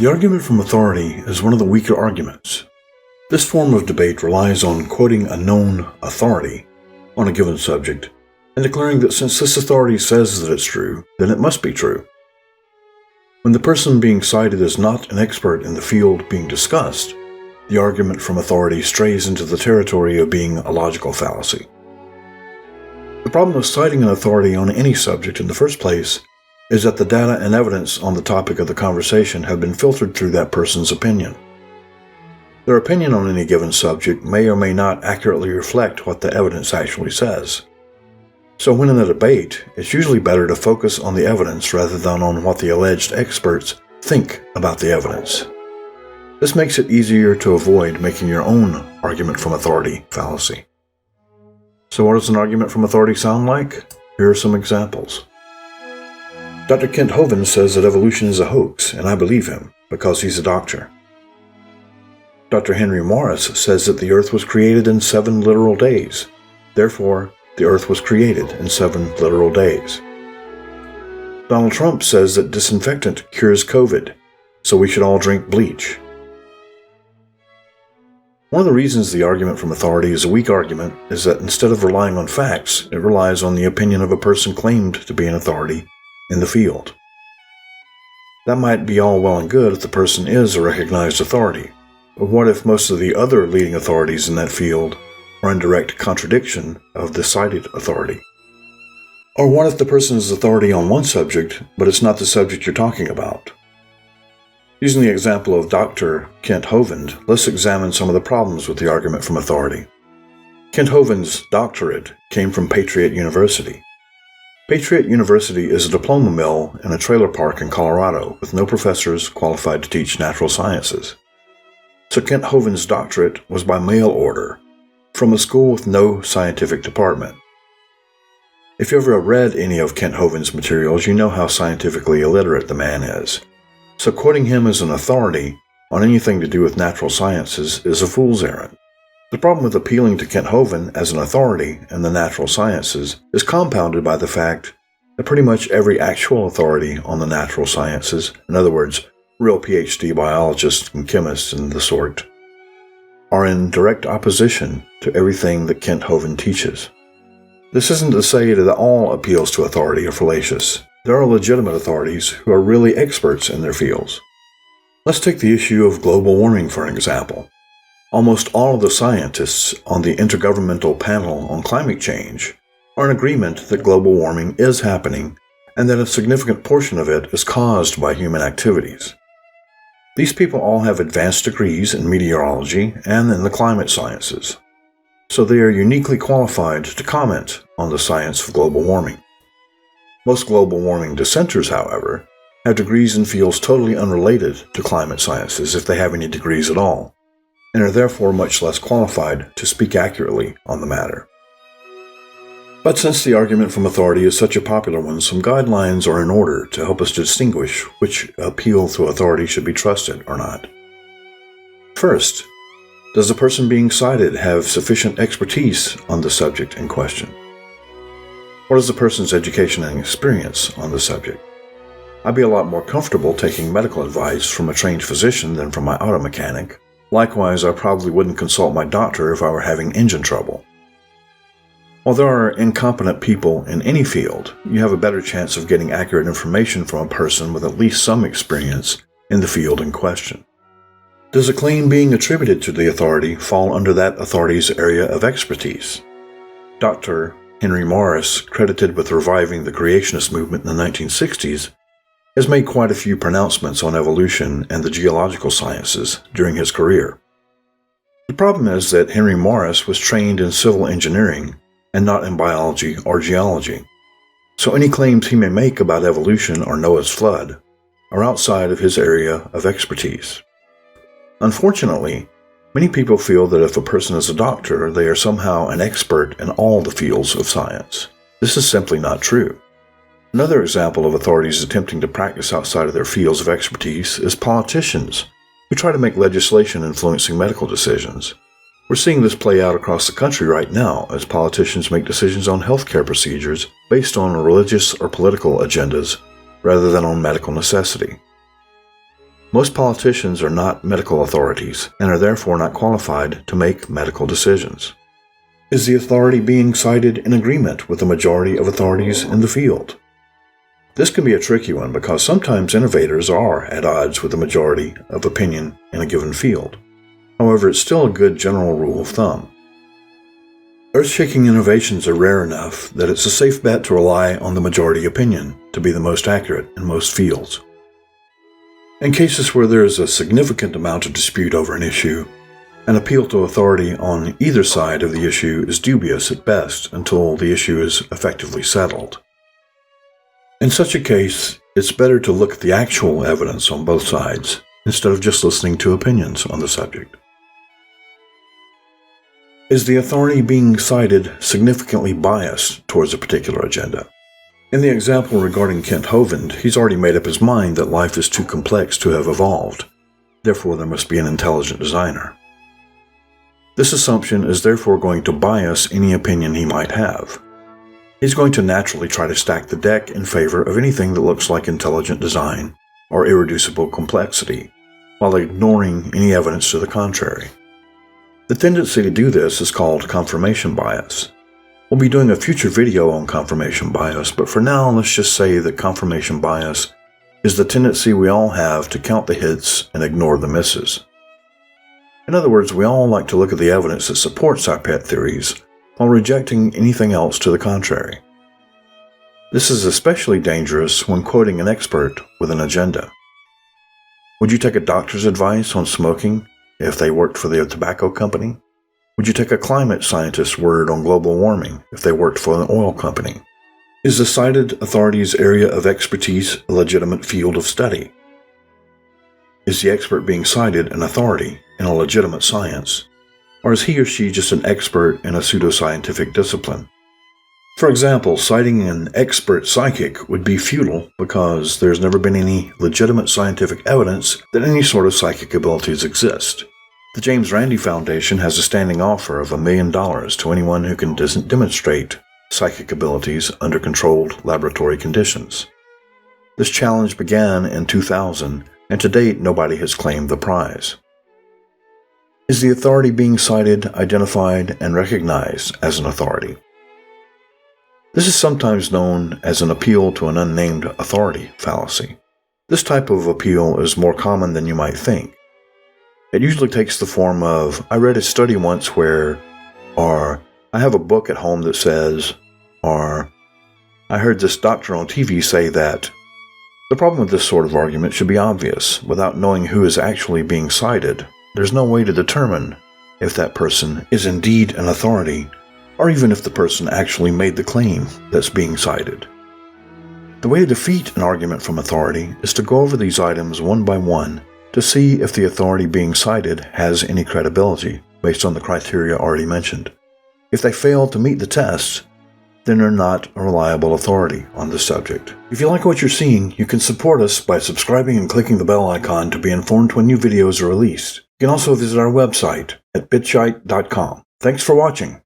The argument from authority is one of the weaker arguments. This form of debate relies on quoting a known authority on a given subject and declaring that since this authority says that it's true, then it must be true. When the person being cited is not an expert in the field being discussed, the argument from authority strays into the territory of being a logical fallacy. The problem of citing an authority on any subject in the first place is that the data and evidence on the topic of the conversation have been filtered through that person's opinion. Their opinion on any given subject may or may not accurately reflect what the evidence actually says. So when in a debate, it's usually better to focus on the evidence rather than on what the alleged experts think about the evidence. This makes it easier to avoid making your own argument from authority fallacy. So what does an argument from authority sound like? Here are some examples. Dr. Kent Hovind says that evolution is a hoax, and I believe him, because he's a doctor. Dr. Henry Morris says that the earth was created in 7 literal days. Therefore, the earth was created in 7 literal days. Donald Trump says that disinfectant cures COVID, so we should all drink bleach. One of the reasons the argument from authority is a weak argument is that instead of relying on facts, it relies on the opinion of a person claimed to be an authority in the field. That might be all well and good if the person is a recognized authority, but what if most of the other leading authorities in that field are in direct contradiction of the cited authority? Or what if the person is authority on one subject, but it's not the subject you're talking about? Using the example of Dr. Kent Hovind, let's examine some of the problems with the argument from authority. Kent Hovind's doctorate came from Patriot University. Patriot University is a diploma mill in a trailer park in Colorado with no professors qualified to teach natural sciences. So Kent Hovind's doctorate was by mail order from a school with no scientific department. If you ever read any of Kent Hovind's materials, you know how scientifically illiterate the man is. So quoting him as an authority on anything to do with natural sciences is a fool's errand. The problem with appealing to Kent Hovind as an authority in the natural sciences is compounded by the fact that pretty much every actual authority on the natural sciences, in other words, real PhD biologists and chemists and the sort, are in direct opposition to everything that Kent Hovind teaches. This isn't to say that all appeals to authority are fallacious. There are legitimate authorities who are really experts in their fields. Let's take the issue of global warming for an example. Almost all of the scientists on the Intergovernmental Panel on Climate Change are in agreement that global warming is happening and that a significant portion of it is caused by human activities. These people all have advanced degrees in meteorology and in the climate sciences, so they are uniquely qualified to comment on the science of global warming. Most global warming dissenters, however, have degrees in fields totally unrelated to climate sciences if they have any degrees at all, and are therefore much less qualified to speak accurately on the matter. But since the argument from authority is such a popular one, some guidelines are in order to help us distinguish which appeal to authority should be trusted or not. First, does the person being cited have sufficient expertise on the subject in question? What is the person's education and experience on the subject? I'd be a lot more comfortable taking medical advice from a trained physician than from my auto mechanic. Likewise, I probably wouldn't consult my doctor if I were having engine trouble. While there are incompetent people in any field, you have a better chance of getting accurate information from a person with at least some experience in the field in question. Does a claim being attributed to the authority fall under that authority's area of expertise? Dr. Henry Morris, credited with reviving the creationist movement in the 1960s, has made quite a few pronouncements on evolution and the geological sciences during his career. The problem is that Henry Morris was trained in civil engineering and not in biology or geology, so any claims he may make about evolution or Noah's flood are outside of his area of expertise. Unfortunately, many people feel that if a person is a doctor, they are somehow an expert in all the fields of science. This is simply not true. Another example of authorities attempting to practice outside of their fields of expertise is politicians who try to make legislation influencing medical decisions. We're seeing this play out across the country right now as politicians make decisions on healthcare procedures based on religious or political agendas rather than on medical necessity. Most politicians are not medical authorities and are therefore not qualified to make medical decisions. Is the authority being cited in agreement with the majority of authorities in the field? This can be a tricky one because sometimes innovators are at odds with the majority of opinion in a given field. However, it's still a good general rule of thumb. Earth-shaking innovations are rare enough that it's a safe bet to rely on the majority opinion to be the most accurate in most fields. In cases where there is a significant amount of dispute over an issue, an appeal to authority on either side of the issue is dubious at best until the issue is effectively settled. In such a case, it's better to look at the actual evidence on both sides instead of just listening to opinions on the subject. Is the authority being cited significantly biased towards a particular agenda? In the example regarding Kent Hovind, he's already made up his mind that life is too complex to have evolved. Therefore, there must be an intelligent designer. This assumption is therefore going to bias any opinion he might have. He's going to naturally try to stack the deck in favor of anything that looks like intelligent design or irreducible complexity, while ignoring any evidence to the contrary. The tendency to do this is called confirmation bias. We'll be doing a future video on confirmation bias, but for now, let's just say that confirmation bias is the tendency we all have to count the hits and ignore the misses. In other words, we all like to look at the evidence that supports our pet theories while rejecting anything else to the contrary. This is especially dangerous when quoting an expert with an agenda. Would you take a doctor's advice on smoking if they worked for the tobacco company? Would you take a climate scientist's word on global warming if they worked for an oil company? Is the cited authority's area of expertise a legitimate field of study? Is the expert being cited an authority in a legitimate science? Or is he or she just an expert in a pseudoscientific discipline? For example, citing an expert psychic would be futile because there's never been any legitimate scientific evidence that any sort of psychic abilities exist. The James Randi Foundation has a standing offer of $1 million to anyone who can demonstrate psychic abilities under controlled laboratory conditions. This challenge began in 2000, and to date nobody has claimed the prize. Is the authority being cited, identified, and recognized as an authority? This is sometimes known as an appeal to an unnamed authority fallacy. This type of appeal is more common than you might think. It usually takes the form of, I read a study once where, or I have a book at home that says, or I heard this doctor on TV say that. The problem with this sort of argument should be obvious. Without knowing who is actually being cited, there's no way to determine if that person is indeed an authority, or even if the person actually made the claim that's being cited. The way to defeat an argument from authority is to go over these items one by one to see if the authority being cited has any credibility based on the criteria already mentioned. If they fail to meet the tests, then they're not a reliable authority on the subject. If you like what you're seeing, you can support us by subscribing and clicking the bell icon to be informed when new videos are released. You can also visit our website at bitshite.com. Thanks for watching.